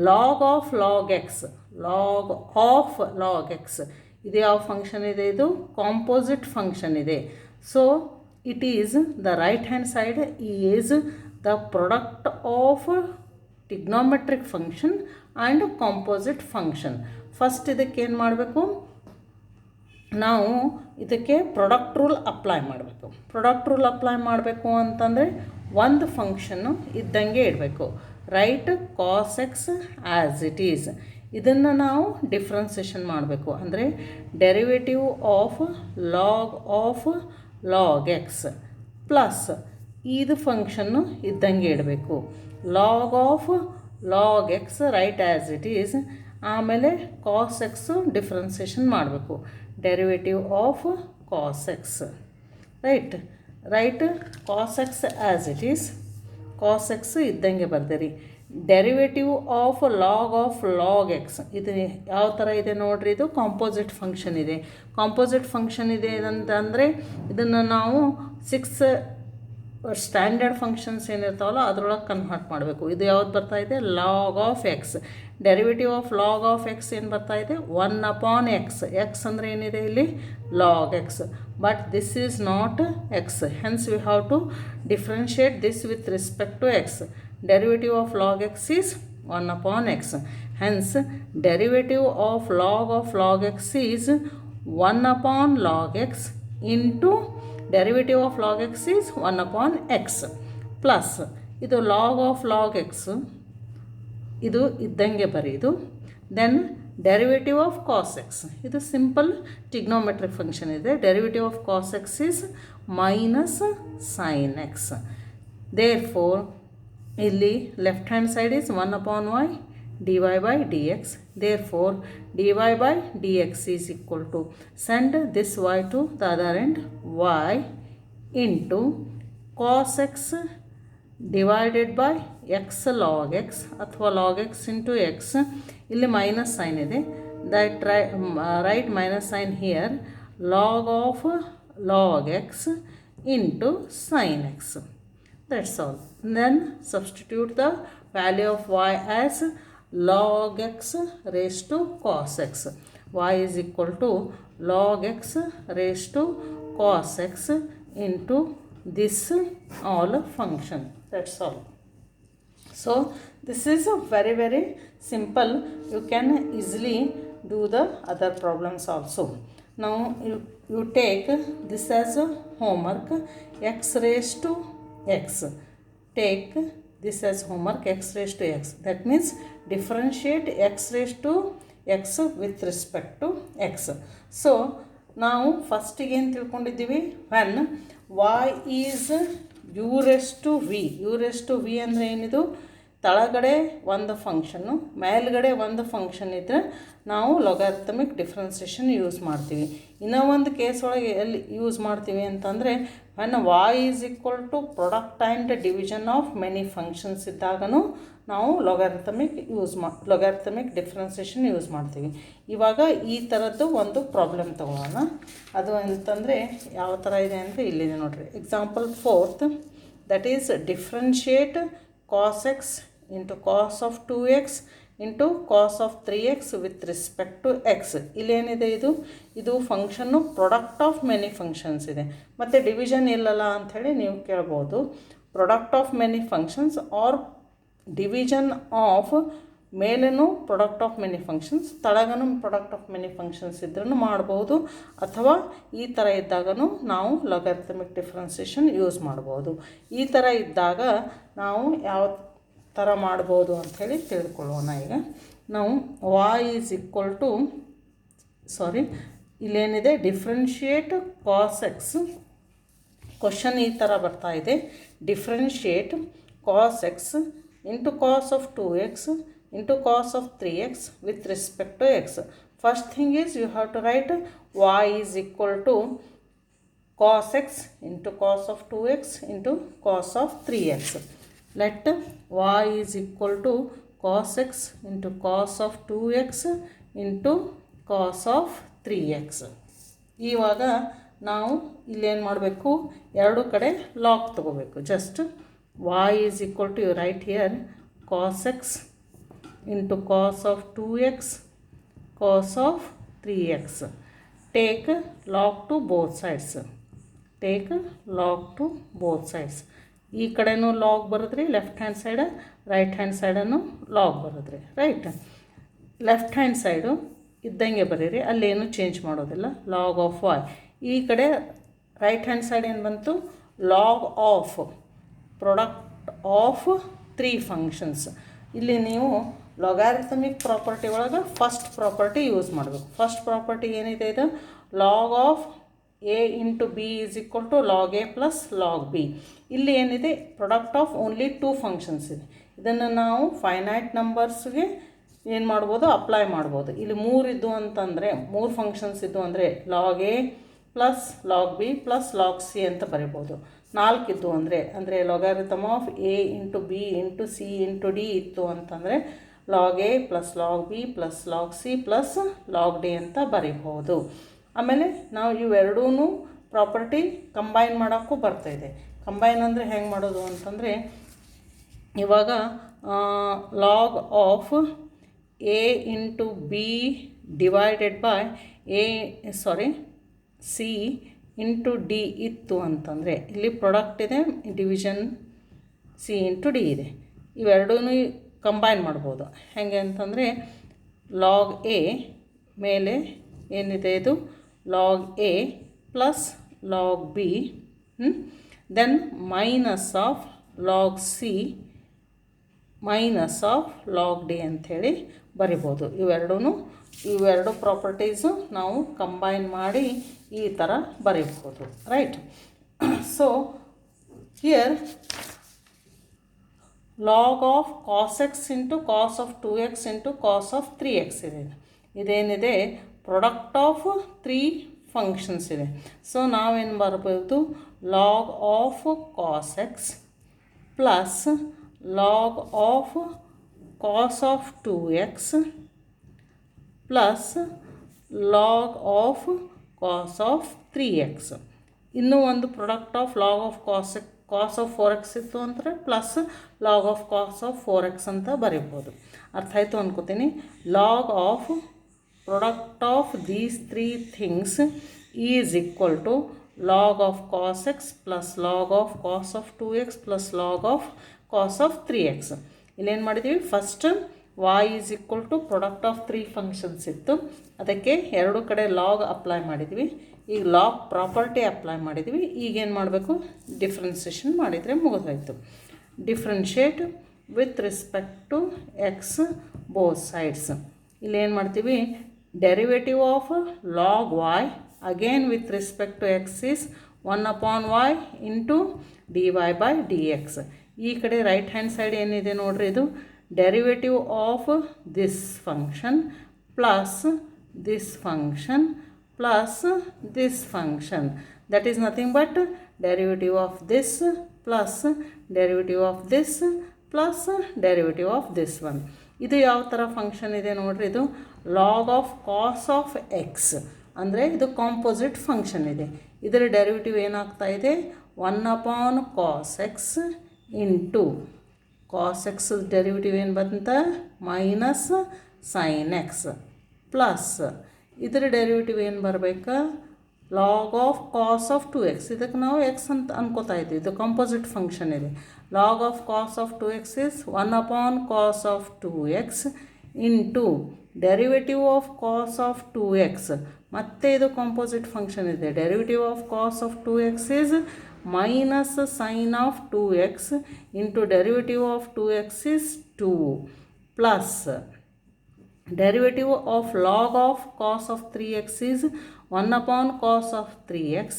ಲಾಗ್ ಆಫ್ ಲಾಗ್ ಎಕ್ಸ್ ಇದು ಯಾವ ಫಂಕ್ಷನ್ ಇದೆ, ಇದು ಕಾಂಪೋಸಿಟ್ ಫಂಕ್ಷನ್ ಇದೆ. So it is the right hand side is the product of trigonometric function and composite function. First ಇದಕ್ಕೆ ಏನು ಮಾಡಬೇಕು, ನಾವು ಇದಕ್ಕೆ ಪ್ರಾಡಕ್ಟ್ ರೂಲ್ ಅಪ್ಲೈ ಮಾಡಬೇಕು. ಪ್ರಾಡಕ್ಟ್ ರೂಲ್ ಅಪ್ಲೈ ಮಾಡಬೇಕು ಅಂತಂದರೆ ಒಂದು ಫಂಕ್ಷನ್ನು ಇದ್ದಂಗೆ ಇಡಬೇಕು. Right cos x as it is, ಇದನ್ನು ನಾವು ಡಿಫ್ರೆನ್ಸಿಯೇಷನ್ ಮಾಡಬೇಕು. ಅಂದರೆ derivative of log x plus ಇದು ಫಂಕ್ಷನ್ನು ಇದ್ದಂಗೆ ಇಡಬೇಕು. Log of log x right as it is, ಆಮೇಲೆ ಕಾಸ್ ಎಕ್ಸು ಡಿಫ್ರೆನ್ಸಿಯೇಷನ್ ಮಾಡಬೇಕು. Derivative of cos x right cos x as it is, cos x ಇದ್ದಂಗೆ ಬರ್ದಿರಿ. ಡೆರಿವೇಟಿವ್ ಆಫ್ ಲಾಗ್ ಎಕ್ಸ್ ಇದು ಯಾವ ಥರ ಇದೆ ನೋಡ್ರಿ, ಇದು ಕಾಂಪೋಸಿಟ್ ಫಂಕ್ಷನ್ ಇದೆ. ಕಾಂಪೋಸಿಟ್ ಫಂಕ್ಷನ್ ಇದೆ ಅಂತಂದರೆ ಇದನ್ನು ನಾವು 6 ಸ್ಟ್ಯಾಂಡರ್ಡ್ ಫಂಕ್ಷನ್ಸ್ ಏನಿರ್ತಾವಲ್ಲ ಅದರೊಳಗೆ ಕನ್ವರ್ಟ್ ಮಾಡಬೇಕು. ಇದು ಯಾವ್ದು ಬರ್ತಾ ಇದೆ, log of X. Derivative of log of X ಏನು ಬರ್ತಾ ಇದೆ, 1 ಅಪಾನ್ ಎಕ್ಸ್. ಎಕ್ಸ್ ಅಂದರೆ ಏನಿದೆ ಇಲ್ಲಿ, log x. But this is not x, hence we have to differentiate this with respect to x. Derivative of log x is 1 upon x. Hence, derivative of log x is 1 upon log x into derivative of log x is 1 upon x plus ಇದು log x ಇದು ಇದ್ದಂಗೆ ಬರೆಯೋದು. Then derivative of cos x, ಇದು simple trigonometric function ಇದೆ. Derivative of cos x is minus sine x. Therefore ಇಲ್ಲಿ left hand side is 1 upon y dy by dx. Therefore dy by dx is equal to, send this y to the other end, y into cos x divided by x log x ಅಥವಾ log x into x. ಇಲ್ಲಿ minus sine ಇದೆ, that write minus sign here. Log of log x into sin x. That's all. Then substitute the value of y as log x raised to cos x. Y is equal to log x raised to cos x into this all function. That's all. So this is very very simple. You can easily do the other problems also. Now you take this as a homework, x raised to x. Take this as homework, x raised to x. That means differentiate x raised to x with respect to x. So ನಾವು ಫಸ್ಟಿಗೆ ಏನು ತಿಳ್ಕೊಂಡಿದ್ದೀವಿ, when y is u raised to v. u raised to v ಅಂದರೆ ಏನಿದು, ತಳಗಡೆ ಒಂದು function ಮೇಲ್ಗಡೆ ಒಂದು function ಇದ್ದರೆ ನಾವು ಲೊಗಾರಿಥಮಿಕ್ ಡಿಫ್ರೆನ್ಸಿಯೇಷನ್ ಯೂಸ್ ಮಾಡ್ತೀವಿ. ಇನ್ನೂ ಒಂದು ಕೇಸ್ ಒಳಗೆ ಎಲ್ಲಿ ಯೂಸ್ ಮಾಡ್ತೀವಿ ಅಂತಂದರೆ when y is equal to product and division of many functions ಇದ್ದಾಗನೂ ನಾವು ಲೊಗಾರಿಥಮಿಕ್ ಡಿಫ್ರೆನ್ಸಿಯೇಷನ್ ಯೂಸ್ ಮಾಡ್ತೀವಿ. ಇವಾಗ ಈ ಥರದ್ದು ಒಂದು ಪ್ರಾಬ್ಲಮ್ ತೊಗೊಳ್ಳೋಣ. ಅದು ಅಂತಂದರೆ ಯಾವ ಥರ ಇದೆ ಅಂದರೆ ಇಲ್ಲಿದೆ ನೋಡಿರಿ. Example 4th, that is differentiate cos x into cos of 2x into cos of 3x with respect to x. ಇಲ್ಲೇನಿದೆ, ಇದು function product of many functions ಇದೆ ಮತ್ತು ಡಿವಿಷನ್ ಇಲ್ಲಲ್ಲ ಅಂಥೇಳಿ ನೀವು ಕೇಳ್ಬೋದು. Product of many functions or division of ಮೇಲೇನು product of many functions, ತಳಗನು ಪ್ರಾಡಕ್ಟ್ ಆಫ್ ಮೆನಿ ಫಂಕ್ಷನ್ಸ್ ಇದ್ರೂ ಮಾಡ್ಬೋದು, ಅಥವಾ ಈ ಥರ ಇದ್ದಾಗನೂ ನಾವು ಲೊಗಾರಿಥಮಿಕ್ ಡಿಫ್ರೆನ್ಸಿಯೇಷನ್ ಯೂಸ್ ಮಾಡ್ಬೋದು. ಈ ಥರ ಇದ್ದಾಗ ನಾವು ಯಾವ ಥರ ಮಾಡ್ಬೋದು ಅಂಥೇಳಿ ತಿಳ್ಕೊಳ್ಳೋಣ. ಈಗ ನಾವು y ಈಸ್ ಈಕ್ವಲ್ ಟು ಇಲ್ಲೇನಿದೆ ಡಿಫ್ರೆನ್ಷಿಯೇಟ್ ಕಾಸ್ ಎಕ್ಸ್. ಕ್ವಶನ್ ಈ ಥರ ಬರ್ತಾ ಇದೆ, differentiate cos x into cos of 2x into cos of 3x with respect to x. First thing is you have to write y is equal to cos x into cos of 2x into cos of 3x. Let y is equal to cos x into cos of 2x into cos of 3x. ಇವಾಗ ನಾವು ಇಲ್ಲೇನು ಮಾಡಬೇಕು, ಎರಡು ಕಡೆ log ತಗೋಬೇಕು. Just y is equal to, you write here cos x into cos of 2x cos of 3x. Take log to both sides. Take log to both sides. ಈ ಕಡೆನೂ log ಬರೋದ್ರಿ, left hand side, right hand ಸೈಡನ್ನು log ಬರೋದ್ರಿ. Right, left hand side ಇದ್ದಂಗೆ ಬರೀರಿ, ಅಲ್ಲೇನು change ಮಾಡೋದಿಲ್ಲ. Log of y. ಈ ಕಡೆ ರೈಟ್ ಹ್ಯಾಂಡ್ ಸೈಡ್ ಏನು ಬಂತು, log of product of 3 functions. ಇಲ್ಲಿ ನೀವು ಲೊಗಾರಿಥಮಿಕ್ ಪ್ರಾಪರ್ಟಿ ಒಳಗೆ ಫಸ್ಟ್ ಪ್ರಾಪರ್ಟಿ ಯೂಸ್ ಮಾಡಬೇಕು. ಫಸ್ಟ್ ಪ್ರಾಪರ್ಟಿ ಏನಿದೆ, ಇದು log of a into b is equal to log a plus log b. ಇಲ್ಲಿ ಏನಿದೆ, ಪ್ರಾಡಕ್ಟ್ ಆಫ್ ಓನ್ಲಿ 2 ಫಂಕ್ಷನ್ಸ್ ಇದೆ. ಇದನ್ನು ನಾವು ಫೈನೈಟ್ ನಂಬರ್ಸ್ಗೆ ಏನು ಮಾಡ್ಬೋದು, ಅಪ್ಲೈ ಮಾಡ್ಬೋದು. ಇಲ್ಲಿ 3 ಇದ್ದು ಅಂತಂದರೆ, 3 ಫಂಕ್ಷನ್ಸ್ ಇದ್ದು ಅಂದರೆ log a plus log b plus log c ಅಂತ ಬರಿಬೋದು. 4 ಇದ್ದು ಅಂದರೆ logarithm of a into b into c into d ಇತ್ತು ಅಂತಂದರೆ log a plus log b plus log c plus log d ಅಂತ ಬರಿಬೋದು. ಆಮೇಲೆ ನಾವು ಇವೆರಡೂ ಪ್ರಾಪರ್ಟಿ ಕಂಬೈನ್ ಮಾಡೋಕ್ಕೂ ಬರ್ತಾಯಿದೆ. ಕಂಬೈನ್ ಅಂದರೆ ಹೆಂಗೆ ಮಾಡೋದು ಅಂತಂದರೆ, ಇವಾಗ log of a into B divided by C into d ಇತ್ತು ಅಂತಂದರೆ, ಇಲ್ಲಿ ಪ್ರಾಡಕ್ಟ್ ಇದೆ, ಡಿವಿಷನ್ ಸಿ ಇಂಟು ಡಿ ಇದೆ. ಇವೆರಡೂ ಕಂಬೈನ್ ಮಾಡ್ಬೋದು. ಹೇಗೆ ಅಂತಂದರೆ, ಲಾಗ್ ಎ ಮೇಲೆ ಏನಿದೆ, ಇದು log a plus log b, then minus of log c minus of log d ಅಂಥೇಳಿ ಬರಿಬೋದು. ಇವೆರಡು ಪ್ರಾಪರ್ಟೀಸು ನಾವು ಕಂಬೈನ್ ಮಾಡಿ ಈ ಥರ ಬರೀಬೋದು. Right, so here log of cos x into cos of 2x into cos of 3x ಇದೆ. ಇದೇನಿದೆ, ಪ್ರಾಡಕ್ಟ್ ಆಫ್ 3 ಫಂಕ್ಷನ್ಸ್ ಇದೆ. ಸೊ ನಾವೇನು ಬರ್ಬೋದು, log of cos x plus log of cos of 2x plus log of cos of 3x. ಇನ್ನೂ ಒಂದು product of log of cos of 4x ಇತ್ತು ಅಂದರೆ plus log of cos of 4x ಅಂತ ಬರೀಬೋದು. ಅರ್ಥ ಆಯಿತು ಅನ್ಕೋತೀನಿ. Log of product of these 3 things is equal to log of cos x plus log of cos of 2x plus log of cos of 3x. ಇಲ್ಲೇನು ಮಾಡಿದ್ದೀವಿ, first y is equal to product of 3 functions ಇತ್ತು, ಅದಕ್ಕೆ ಎರಡು ಕಡೆ log apply ಮಾಡಿದ್ವಿ. ಈಗ log property apply ಮಾಡಿದ್ವಿ. ಈಗೇನು ಮಾಡಬೇಕು, ಡಿಫ್ರೆನ್ಸಿಯೇಷನ್ ಮಾಡಿದರೆ ಮುಗಿದೋಯ್ತು. Differentiate with respect to x both sides. ಇಲ್ಲೇನು ಮಾಡ್ತೀವಿ, derivative of log y again with respect to x is 1/y into dy by dx. ಈ ಕಡೆ ರೈಟ್ ಹ್ಯಾಂಡ್ ಸೈಡ್ ಏನಿದೆ ನೋಡ್ರಿ, ಇದು derivative of this function plus this function plus this function, that is nothing but derivative of this plus derivative of this plus derivative of this one. ಇದು ಯಾವ ಥರ function ಇದೆ ನೋಡ್ರಿ, ಇದು log of cos of x, ಅಂದರೆ ಇದು composite function ಇದೆ. ಇದರ ಡೆರಿವೇಟಿವ್ ಏನಾಗ್ತಾ ಇದೆ, 1 cos x into cos x derivative ಏನು ಬಂತ ಮೈನಸ್ ಸೈನ್ ಎಕ್ಸ್ ಪ್ಲಸ್ ಇದರ ಡೆರಿವೇಟಿವ್ ಏನು ಬರಬೇಕು, log of cos of 2x. ಇದಕ್ಕೆ ನಾವು ಎಕ್ಸ್ ಅಂತ ಅನ್ಕೋತಾ ಇದ್ದೀವಿ, ಇದು ಕಾಂಪೋಸಿಟ್ ಫಂಕ್ಷನ್ ಇದೆ. Log of cos of 2x is 1 cos of 2x into derivative of cos of 2x. ಮತ್ತೆ ಇದು ಕಾಂಪೋಸಿಟ್ ಫಂಕ್ಷನ್ ಇದೆ. Derivative of cos of 2x is minus sine of 2x into derivative of 2x is 2 plus derivative of log of cos of 3x is 1 cos of 3x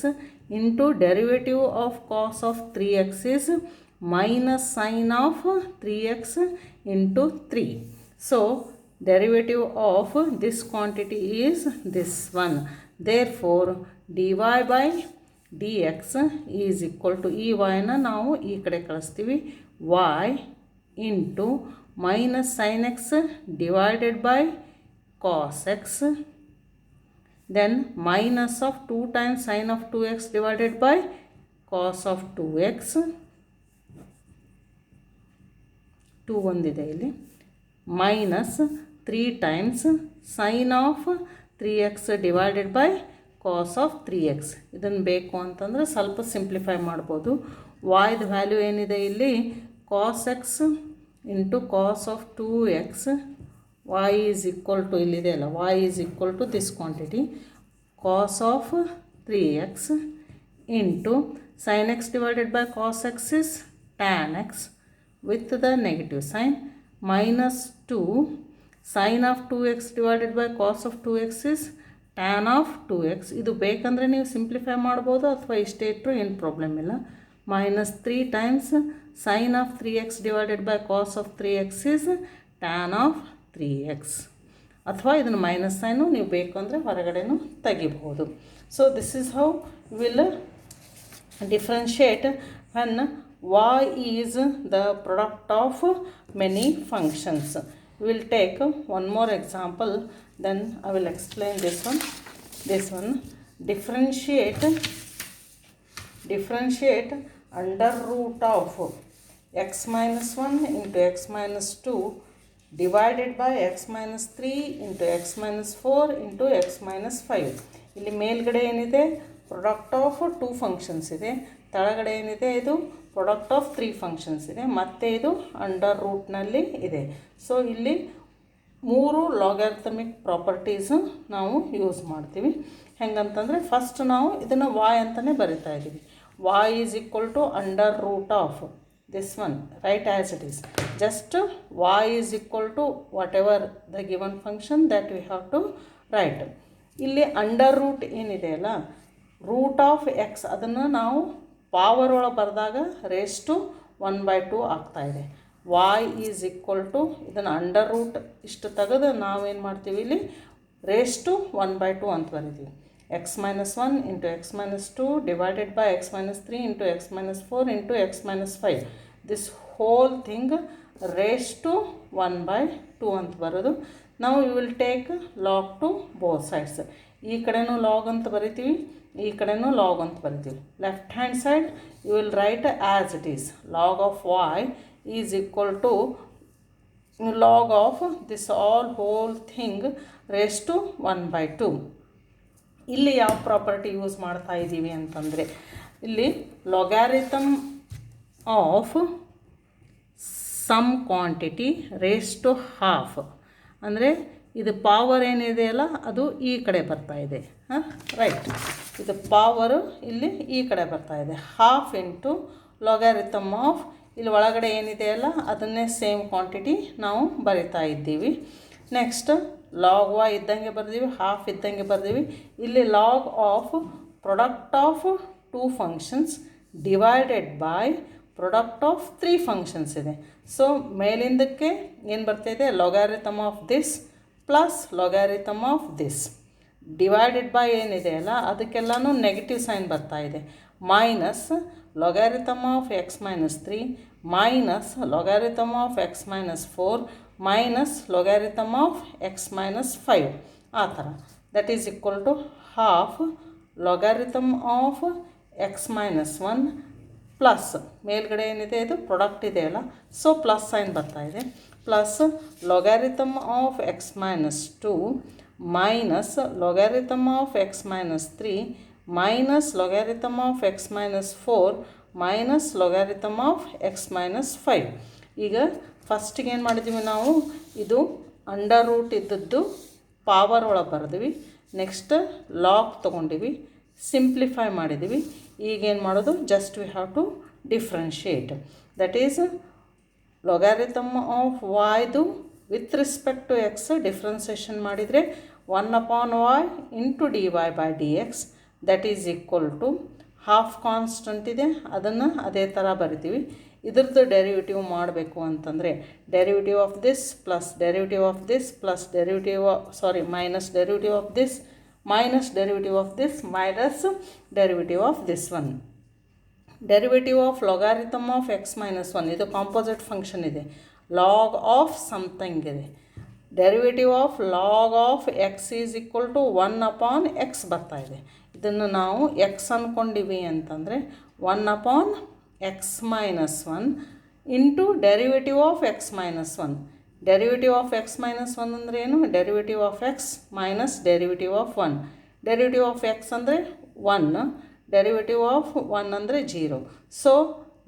into derivative of cos of 3x is minus sin of 3x into 3. So derivative of this quantity is this one. Therefore dy by dx is equal to ಈ yನ ನಾವು ಈ ಕಡೆ ಕಳಿಸ್ತೀವಿ, y into minus sin x divided by cos x, then minus of 2 times sin of 2x divided by cos of 2x, 2 ಒಂದಿದೆ ಇಲ್ಲಿ, minus 3 times sin of 3x divided by cos of 3x. ಇದನ್ನು ಬೇಕು ಅಂತಂದರೆ ಸ್ವಲ್ಪ simplify ಮಾಡ್ಬೋದು. yದ value ಏನಿದೆ ಇಲ್ಲಿ cos x into cos of 2x, y is equal to ಇಲ್ಲಿದೆ ಅಲ್ಲ, y is equal to this quantity cos of 3x into sin x divided by cos x is tan x with the negative sign minus 2 sin of 2x divided by cos of 2x is tan of 2x. ಇದು ಬೇಕಂದರೆ ನೀವು simplify ಮಾಡ್ಬೋದು ಅಥವಾ ಇಷ್ಟೇ ಇಟ್ಟರು ಏನು problem ಇಲ್ಲ. minus 3 times sin of 3x divided by cos of 3x is tan of 3x. ಅಥವಾ ಇದನ್ನು ಮೈನಸ್ ಸೈನು ನೀವು ಬೇಕು ಅಂದರೆ ಹೊರಗಡೆನೂ ತೆಗಿಬಹುದು. So this is how will differentiate when y is the product of many functions. We will take one more example, then I will explain this one. Differentiate under root of x minus 1 into x minus 2 divided by x minus 3 into x minus 4 into x minus 5. ಇಲ್ಲಿ ಮೇಲ್ಗಡೆ ಏನಿದೆ product of 2 functions ಇದೆ, ತಳಗಡೆ ಏನಿದೆ ಇದು product of 3 functions ಇದೆ, ಮತ್ತು ಇದು under ರೂಟ್ನಲ್ಲಿ ಇದೆ. ಸೊ ಇಲ್ಲಿ 3 ಲಾಗರಿಥಮಿಕ್ ಪ್ರಾಪರ್ಟೀಸು ನಾವು ಯೂಸ್ ಮಾಡ್ತೀವಿ. ಹೆಂಗಂತಂದರೆ ಫಸ್ಟ್ ನಾವು ಇದನ್ನು y ಅಂತಲೇ ಬರಿತಾ ಇದ್ದೀವಿ. y is equal to under root of this one, right, as it is. Just y is equal to whatever the given function that we have to write. ಇಲ್ಲಿ under root ಏನಿದೆ ಅಲ್ಲ, root of X, ಅದನ್ನು ನಾವು power ಒಳಗೆ ಬರೆದಾಗ raise to 1/2 ಆಗ್ತಾಯಿದೆ. y is equal to ಇದನ್ನು under root ಇಷ್ಟು ತೆಗೆದು ನಾವೇನು ಮಾಡ್ತೀವಿ, ಇಲ್ಲಿ ರೇಸ್ ಟು 1/2 ಅಂತ ಬರಿತೀವಿ. x minus 1 into x minus 2 divided by x minus 3 into x minus 4 into x minus 5. This whole thing raised to 1/2 ಅಂತ ಬರೋದು. Now you will take log to both sides. ಈ ಕಡೆನೂ log ಅಂತ ಬರಿತೀವಿ, ಈ ಕಡೆನೂ log ಅಂತ ಬರಿತೀವಿ. Left hand side you will write as it is. Log of y is equal to log of this all whole thing raised to 1/2. ಇಲ್ಲಿ ಯಾವ ಪ್ರಾಪರ್ಟಿ ಯೂಸ್ ಮಾಡ್ತಾ ಇದ್ದೀವಿ ಅಂತಂದರೆ, ಇಲ್ಲಿ logarithm of some quantity raise to half, ಅಂದರೆ ಇದು power ಏನಿದೆಯಲ್ಲ ಅದು ಈ ಕಡೆ ಬರ್ತಾ ಇದೆ, ರೈಟ್. ಇದು ಪವರು ಇಲ್ಲಿ ಈ ಕಡೆ ಬರ್ತಾ ಇದೆ. ಹಾಫ್ ಇಂಟು ಲಾಗಾರಿಥಮ್ ಆಫ್ ಇಲ್ಲಿ ಒಳಗಡೆ ಏನಿದೆಯಲ್ಲ ಅದನ್ನೇ ಸೇಮ್ ಕ್ವಾಂಟಿಟಿ ನಾವು ಬರಿತಾ ಇದ್ದೀವಿ. ನೆಕ್ಸ್ಟ್ ಲಾಗ್ y ಇದ್ದಂಗೆ ಬರ್ದೀವಿ, ಹಾಫ್ ಇದ್ದಂಗೆ ಬರ್ದೀವಿ. ಇಲ್ಲಿ log of product of 2 functions divided by product of 3 functions ಇದೆ. ಸೊ ಮೇಲಿಂದಕ್ಕೆ ಏನು ಬರ್ತಾಯಿದೆ, logarithm of this plus logarithm of this divided by ಏನಿದೆ ಅಲ್ಲ ಅದಕ್ಕೆಲ್ಲನೂ ನೆಗೆಟಿವ್ ಸೈನ್ ಬರ್ತಾ ಇದೆ. Minus logarithm of x minus 3 minus logarithm of x minus 4 minus logarithm of x minus 5 ಆ ಥರ. That is equal to half logarithm of x minus 1 plus ಮೇಲ್ಗಡೆ ಏನಿದೆ ಇದು ಪ್ರಾಡಕ್ಟ್ ಇದೆಯಲ್ಲ, ಸೊ ಪ್ಲಸ್ ಸೈನ್ ಬರ್ತಾ ಇದೆ, plus logarithm of x minus 2 minus logarithm of x minus 3 minus logarithm of x minus 4 minus logarithm of x minus 5. ಈಗ ಫಸ್ಟಿಗೆ ಏನು ಮಾಡಿದ್ದೀವಿ ನಾವು, ಇದು ಅಂಡರ್ ರೂಟ್ ಇದ್ದದ್ದು ಪವರ್ ಒಳಗೆ ಬರೆದ್ವಿ, ನೆಕ್ಸ್ಟ್ ಲಾಗ್ ತೊಗೊಂಡಿವಿ, ಸಿಂಪ್ಲಿಫೈ ಮಾಡಿದ್ದೀವಿ. ಈಗೇನು ಮಾಡೋದು, just we have to differentiate. That is logarithm of ವಾಯ್ದು with respect to x differentiation ಮಾಡಿದರೆ 1/y ಇಂಟು dy/dx that is equal to half constant ಇದೆ, ಅದನ್ನು ಅದೇ ಥರ ಬರಿತೀವಿ. ಇದ್ರದ್ದು ಡೆರಿವೇಟಿವ್ ಮಾಡಬೇಕು ಅಂತಂದರೆ derivative of this plus derivative of this plus minus derivative of this minus derivative of this minus derivative of this one. Derivative of ಲೊಗಾರಿಥಮ್ of x minus 1 ಇದು composite function ಇದೆ, ಲಾಗ್ ಆಫ್ ಸಮಥಿಂಗ್ ಇದೆ. Derivative of log of x is equal to 1/x ಬರ್ತಾ ಇದೆ. ಇದನ್ನು ನಾವು x ಅಂದ್ಕೊಂಡಿವಿ ಅಂತಂದರೆ 1/x minus 1 into derivative of x minus 1. Derivative of x minus 1 ಅಂದರೆ ಏನು, derivative of x minus derivative of 1. Derivative of x ಅಂದರೆ 1, ಡೆರಿವೇಟಿವ್ ಆಫ್ 1 ಅಂದರೆ 0. So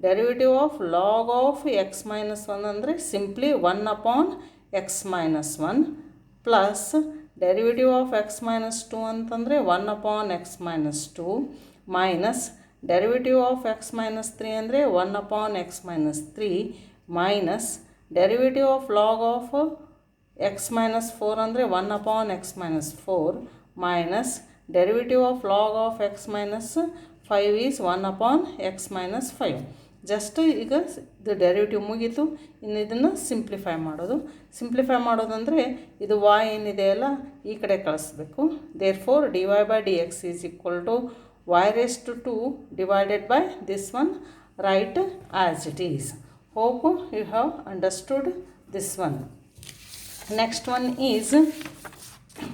derivative of log of x minus 1 ಅಂದರೆ simply 1/x minus 1 plus derivative of x minus 2 ಅಂತಂದರೆ 1/x minus 2 minus derivative of x minus 3 ಅಂದರೆ 1/x minus 3 minus derivative of log of x minus 4 ಅಂದರೆ 1/x minus 4 minus derivative of log of x minus 5 is 1/x minus 5. Just ಈಗ ಇದು derivative ಮುಗೀತು, ಇನ್ನು ಇದನ್ನು simplify ಮಾಡೋದಂದರೆ ಇದು y ಏನಿದೆಯಲ್ಲ ಈ ಕಡೆ ಕಳಿಸ್ಬೇಕು. Therefore dy/dx is equal to y raised to 2 divided by this one, write as it is. Hope you have understood this one. Next one is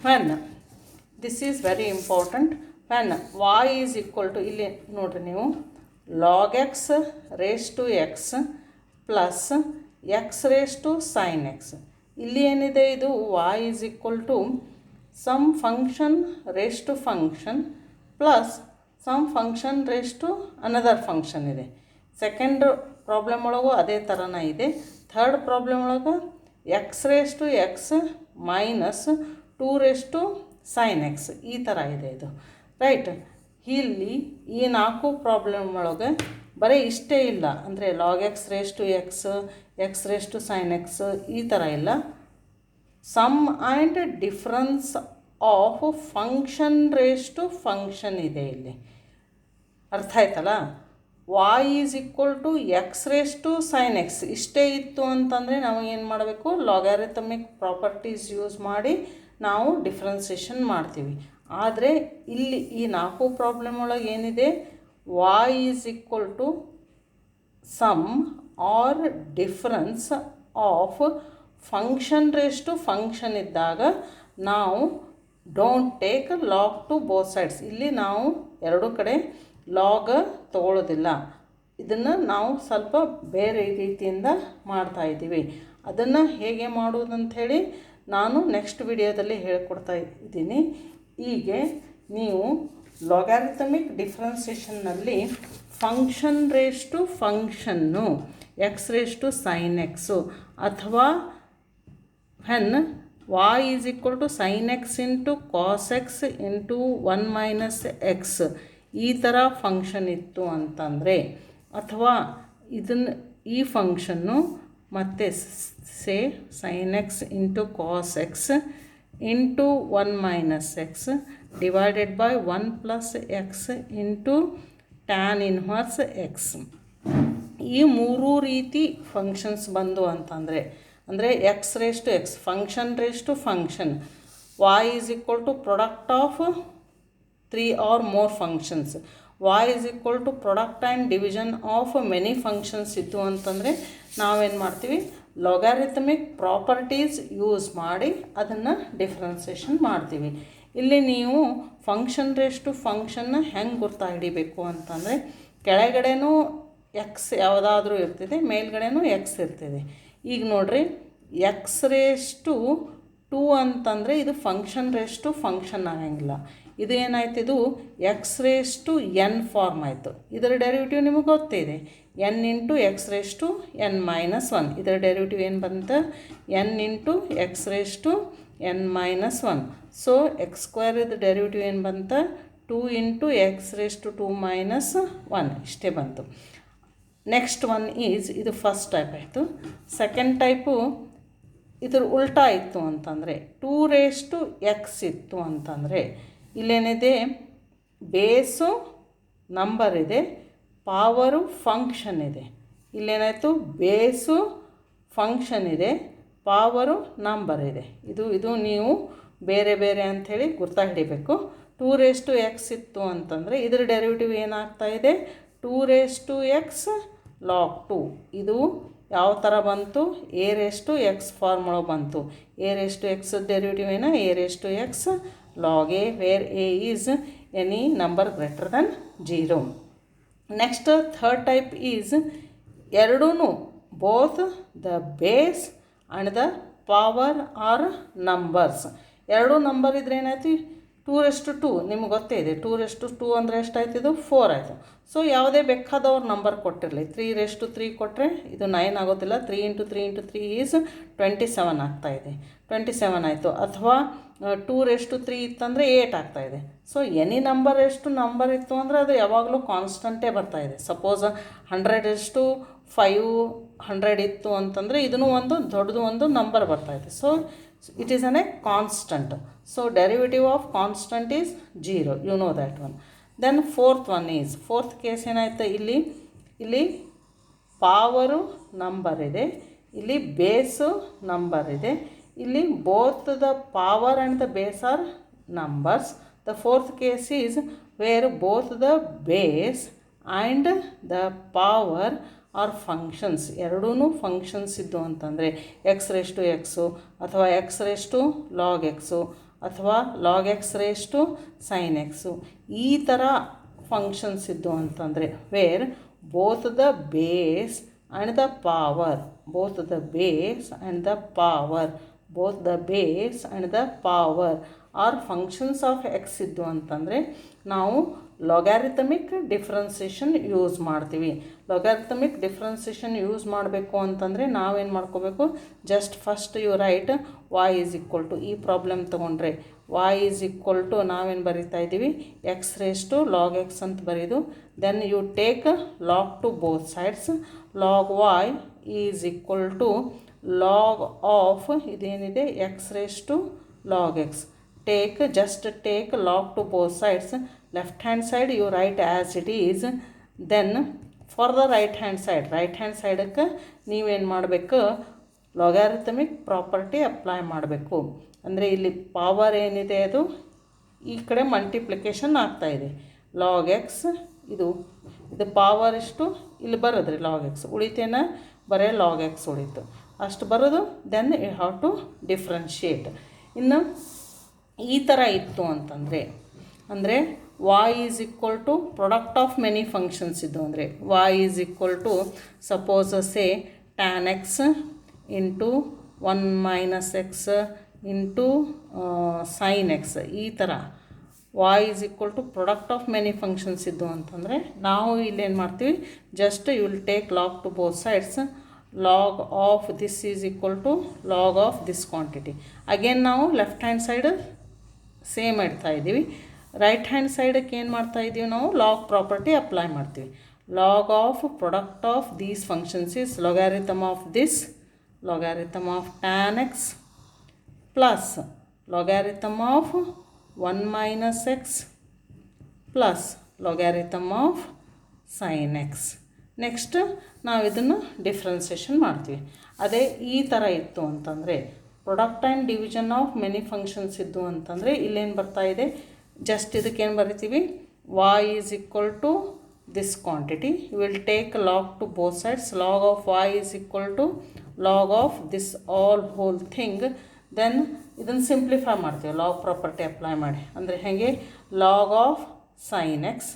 when, this is very important, when y is equal to, ಇಲ್ಲಿ ನೋಡ್ರಿ ನೀವು, log x raised to x plus x raised to sin x. ಇಲ್ಲಿ ಏನಿದೆ, ಇದು y is equal to some function raised to function plus some function raised to another function ಇದೆ. Second problem ಒಳಗೂ ಅದೇ ಥರನೇ ಇದೆ. ಥರ್ಡ್ ಪ್ರಾಬ್ಲಮ್ ಒಳಗೆ x raise to x minus 2 raised to sin x ಈ ಥರ ಇದೆ ಇದು, ರೈಟ್. ಇಲ್ಲಿ ಈ 4 ಪ್ರಾಬ್ಲಮ್ ಒಳಗೆ ಬರೀ ಇಷ್ಟೇ ಇಲ್ಲ, ಅಂದರೆ log x raise to x raise to sine x ಈ ಥರ ಇಲ್ಲ. Sum and difference of function raise to function ಇದೆ ಇಲ್ಲಿ, ಅರ್ಥ ಆಯ್ತಲ್ಲ. y is equal to x raise to sine x ಇಷ್ಟೇ ಇತ್ತು ಅಂತಂದರೆ ನಾವು ಏನು ಮಾಡಬೇಕು, ಲಾಗಾರಿಥಮಿಕ್ ಪ್ರಾಪರ್ಟೀಸ್ ಯೂಸ್ ಮಾಡಿ ನಾವು ಡಿಫ್ರೆನ್ಸಿಯೇಷನ್ ಮಾಡ್ತೀವಿ. ಆದರೆ ಇಲ್ಲಿ ಈ 4 ಪ್ರಾಬ್ಲಮ್ ಒಳಗೆ ಏನಿದೆ, y is equal to sum or difference of function raise to function ಇದ್ದಾಗ ನಾವು don't take log to both sides. ಇಲ್ಲಿ ನಾವು ಎರಡೂ ಕಡೆ ಲಾಗ್ ತೊಗೊಳ್ಳೋದಿಲ್ಲ, ಇದನ್ನು ನಾವು ಸ್ವಲ್ಪ ಬೇರೆ ರೀತಿಯಿಂದ ಮಾಡ್ತಾಯಿದ್ದೀವಿ. ಅದನ್ನು ಹೇಗೆ ಮಾಡುವುದಂಥೇಳಿ ನಾನು ನೆಕ್ಸ್ಟ್ ವಿಡಿಯೋದಲ್ಲಿ ಹೇಳ್ಕೊಡ್ತಾ ಇದ್ದೀನಿ. ಹೀಗೆ ನೀವು ಲಾಗಾರಿಥಮಿಕ್ ಡಿಫ್ರೆನ್ಸಿಯೇಷನ್ನಲ್ಲಿ function raise to function x raise to sine x ಅಥವಾ when y is equal to sin x into cos x into 1 minus x ಈ ಥರ ಫಂಕ್ಷನ್ ಇತ್ತು ಅಂತಂದರೆ, ಅಥವಾ ಇದನ್ನು ಈ ಫಂಕ್ಷನ್ನು ಮತ್ತು ಸೇ sin x into cos x into 1 minus x divided by 1 plus x into tan inverse x ಈ ಮೂರು ರೀತಿ ಫಂಕ್ಷನ್ಸ್ ಬಂದು ಅಂತಂದರೆ ಅಂದರೆ x raise to x function raise to function y is equal to product of 3 or more functions y is equal to product and division of many functions ಇತ್ತು ಅಂತಂದರೆ ನಾವೇನು ಮಾಡ್ತೀವಿ ಲಾಗಾರಿಥಮಿಕ್ ಪ್ರಾಪರ್ಟೀಸ್ ಯೂಸ್ ಮಾಡಿ ಅದನ್ನು ಡಿಫ್ರೆನ್ಸಿಯೇಷನ್ ಮಾಡ್ತೀವಿ. ಇಲ್ಲಿ ನೀವು ಫಂಕ್ಷನ್ ರೇಸ್ ಟು ಫಂಕ್ಷನ್ನ ಹೆಂಗೆ ಗುರ್ತಾ ಹಿಡಿಬೇಕು ಅಂತಂದರೆ ಕೆಳಗಡೆನೂ ಎಕ್ಸ್ ಯಾವುದಾದ್ರೂ ಇರ್ತಿದೆ, ಮೇಲ್ಗಡೆನೂ ಎಕ್ಸ್ ಇರ್ತಿದೆ. ಈಗ ನೋಡ್ರಿ ಎಕ್ಸ್ ರೇಸ್ ಟು 2 ಅಂತಂದರೆ ಇದು ಫಂಕ್ಷನ್ ರೇಸ್ ಟು ಫಂಕ್ಷನ್ ಆಗಂಗಿಲ್ಲ. ಇದು ಏನಾಯ್ತು, ಇದು x raise to n form ಆಯಿತು. ಇದರ ಡೆರಿವಿಟಿವ್ ನಿಮಗೆ ಗೊತ್ತಿದೆ, n into x raise to n minus 1. ಇದರ ಡೆರಿವಿಟಿವ್ ಏನು ಬಂತು, n into x raise to n minus 1. So x square ಇದು ಡೆರಿವಿಟಿವ್ ಏನು ಬಂತು, 2 into x raise to 2 minus 1 ಇಷ್ಟೇ ಬಂತು. ನೆಕ್ಸ್ಟ್ ಒನ್ ಈಸ್ ಇದು ಫಸ್ಟ್ ಟೈಪ್ ಆಯಿತು. ಸೆಕೆಂಡ್ ಟೈಪು ಇದ್ರ ಉಲ್ಟಾ ಇತ್ತು ಅಂತಂದರೆ 2 ರೇಸ್ ಟು ಎಕ್ಸ್ ಇತ್ತು ಅಂತಂದರೆ ಇಲ್ಲೇನಿದೆ, ಬೇಸು ನಂಬರ್ ಇದೆ, ಪವರು ಫಂಕ್ಷನ್ ಇದೆ. ಇಲ್ಲೇನಾಯಿತು, ಬೇಸು ಫಂಕ್ಷನ್ ಇದೆ, ಪವರು ನಂಬರ್ ಇದೆ. ಇದು ನೀವು ಬೇರೆ ಬೇರೆ ಅಂಥೇಳಿ ಗುರ್ತಾ ಹಿಡಿಬೇಕು. 2 ರೇಸ್ ಟು ಎಕ್ಸ್ ಇತ್ತು ಅಂತಂದರೆ ಇದರ ಡೆರಿವಿಟಿವ್ ಏನಾಗ್ತಾ ಇದೆ, 2 ರೇಸ್ ಟು ಎಕ್ಸ್ ಲಾಗ್ 2. ಇದು ಯಾವ ಥರ ಬಂತು, a raise to x form ಒಳಗೆ ಬಂತು. A raise to x derivative ಏನ, a raise to x log a, where a is any number greater than 0. Next third type is ಎರಡೂ both the base and the power are numbers. ಎರಡೂ number ಇದ್ರೆ ಏನಾಯ್ತು, 2 race to 2 ನಿಮ್ಗೆ ಗೊತ್ತೇ ಇದೆ. 2 race to 2 ಅಂದರೆ ಎಷ್ಟಾಯ್ತು, ಇದು 4 ಆಯಿತು. ಸೊ ಯಾವುದೇ ಬೇಕಾದವ್ರ ನಂಬರ್ ಕೊಟ್ಟಿರಲಿ, 3 ರೇಸ್ ಟು 3 ಕೊಟ್ಟರೆ ಇದು 9 ಆಗೋದಿಲ್ಲ. 3 ಇಂಟು 3 ಇಂಟು 3 ಈಸ್ 27 ಆಗ್ತಾಯಿದೆ, 27 ಆಯಿತು. ಅಥವಾ 2 ರೇಸ್ ಟು 3 ಇತ್ತಂದರೆ 8 ಆಗ್ತಾಯಿದೆ. ಸೊ ಎನಿ ನಂಬರ್ ಎಷ್ಟು ನಂಬರ್ ಇತ್ತು ಅಂದರೆ ಅದು ಯಾವಾಗಲೂ ಕಾನ್ಸ್ಟಂಟೇ ಬರ್ತಾಯಿದೆ. ಸಪೋಸ್ 100 ರೇಸ್ ಟು 500 ಇತ್ತು ಅಂತಂದರೆ ಇದನ್ನು ಒಂದು ದೊಡ್ಡದು ಒಂದು ನಂಬರ್ ಬರ್ತಾಯಿದೆ. So it is a constant. So derivative of constant is 0. You know that one. Then fourth one is, fourth case ಏನಾಯ್ತು, ಇಲ್ಲಿ ಪವರು ನಂಬರ್ ಇದೆ, ಇಲ್ಲಿ ಬೇಸು ನಂಬರ್ ಇದೆ. ಇಲ್ಲಿ both the power and the base are numbers. The fourth case is where both the base and the power are functions. ಎರಡೂ functions ಇದ್ದು ಅಂತಂದರೆ x raise to x ಅಥವಾ x raise to log x ಅಥವಾ log x raise to sine x, ಈ ಥರ functions ಇದ್ದು ಅಂತಂದರೆ where both the base and the power, both the base and the power, both the base and the power are functions of X ಇದ್ದು ಅಂತಂದರೆ ನಾವು ಲಾಗಾರಿಥಮಿಕ್ differentiation use ಮಾಡ್ತೀವಿ. ಲಾಗಾರಿಥಮಿಕ್ differentiation use ಮಾಡಬೇಕು ಅಂತಂದರೆ ನಾವೇನು ಮಾಡ್ಕೋಬೇಕು, just first you write y is equal to, ಈ problem ತೊಗೊಂಡ್ರೆ y ಈಸ್ ಈಕ್ವಲ್ ಟು ನಾವೇನು ಬರಿತಾ ಇದ್ದೀವಿ, x raise to log x ಅಂತ ಬರೀದು. Then you take log to both sides. Log y is equal to log of ಇದೇನಿದೆ x raise to log x. just take log to both sides. Left hand side you write as it is. Then for the right hand side ನೀವೇನು ಮಾಡಬೇಕು, ಲಾಗಾರಿಥಮಿಕ್ property apply ಮಾಡಬೇಕು. ಅಂದರೆ ಇಲ್ಲಿ power ಏನಿದೆ ಅದು ಈ ಕಡೆ ಮಲ್ಟಿಪ್ಲಿಕೇಶನ್ ಆಗ್ತಾಯಿದೆ. ಲಾಗ್ ಎಕ್ಸ್ ಇದು ಪವರ್ ಇಷ್ಟು ಇಲ್ಲಿ ಬರೋದ್ರಿ, ಲಾಗ್ ಎಕ್ಸ್ ಉಳಿತೇನ, ಬರೀ ಲಾಗ್ ಎಕ್ಸ್ ಉಳಿತು ಅಷ್ಟು ಬರೋದು. Then you have to differentiate. ಇನ್ನು ಈ ಥರ ಇತ್ತು ಅಂತಂದರೆ ಅಂದರೆ y is equal to product of many functions ಇದ್ದು ಅಂದರೆ y is equal to suppose say tan x into 1 minus x into sine x, ಈ ಥರ y is equal to product of many functions ಇದ್ದು ಅಂತಂದರೆ ನಾವು ಇಲ್ಲೇನು ಮಾಡ್ತೀವಿ, just you will take log to both sides. Log of this is equal to log of this quantity. Again ನಾವು left hand side same ಇಡ್ತಾ ಇದ್ದೀವಿ. Right hand ಸೈಡಕ್ಕೆ ಏನು ಮಾಡ್ತಾ ಇದ್ದೀವಿ, ನಾವು ಲಾಗ್ ಪ್ರಾಪರ್ಟಿ ಅಪ್ಲೈ ಮಾಡ್ತೀವಿ. Log of product of these functions is logarithm of this, logarithm of tan x plus logarithm of 1 minus x plus logarithm of sine x. Next ನಾವು ಇದನ್ನು ಡಿಫ್ರೆನ್ಸಿಯೇಷನ್ ಮಾಡ್ತೀವಿ. ಅದೇ ಈ ಥರ ಇತ್ತು ಅಂತಂದರೆ product and division of many functions ಇದ್ದು ಅಂತಂದರೆ ಇಲ್ಲೇನು ಬರ್ತಾ ಇದೆ, ಜಸ್ಟ್ ಇದಕ್ಕೇನು ಬರಿತೀವಿ, y is equal to this quantity. You will take log to both sides. Log of y is equal to log of this all whole thing. Then ಇದನ್ನು simplify ಮಾಡ್ತೀವಿ log property apply ಮಾಡಿ. ಅಂದರೆ ಹೇಗೆ, log of sine x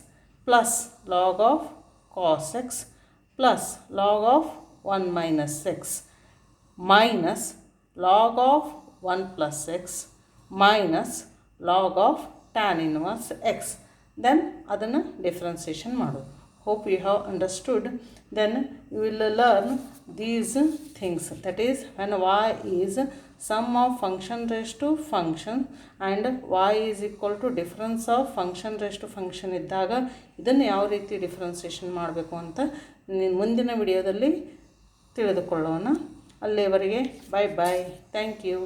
plus log of cos x plus log of 1 minus x minus log of 1 plus x minus log of tan inverse x. Then ಅದನ್ನು differentiation ಮಾಡೋದು. Hope you have understood. Then you will learn these things, that is when y is sum of function raised to function and y is equal to difference of function raised to function ಇದ್ದಾಗ ಇದನ್ನು ಯಾವ ರೀತಿ differentiation ಮಾಡಬೇಕು ಅಂತ ಮುಂದಿನ ವಿಡಿಯೋದಲ್ಲಿ ತಿಳಿದುಕೊಳ್ಳೋಣ. ಅಲ್ಲಿಯವರೆಗೆ ಬಾಯ್ ಬಾಯ್, ಥ್ಯಾಂಕ್ ಯು.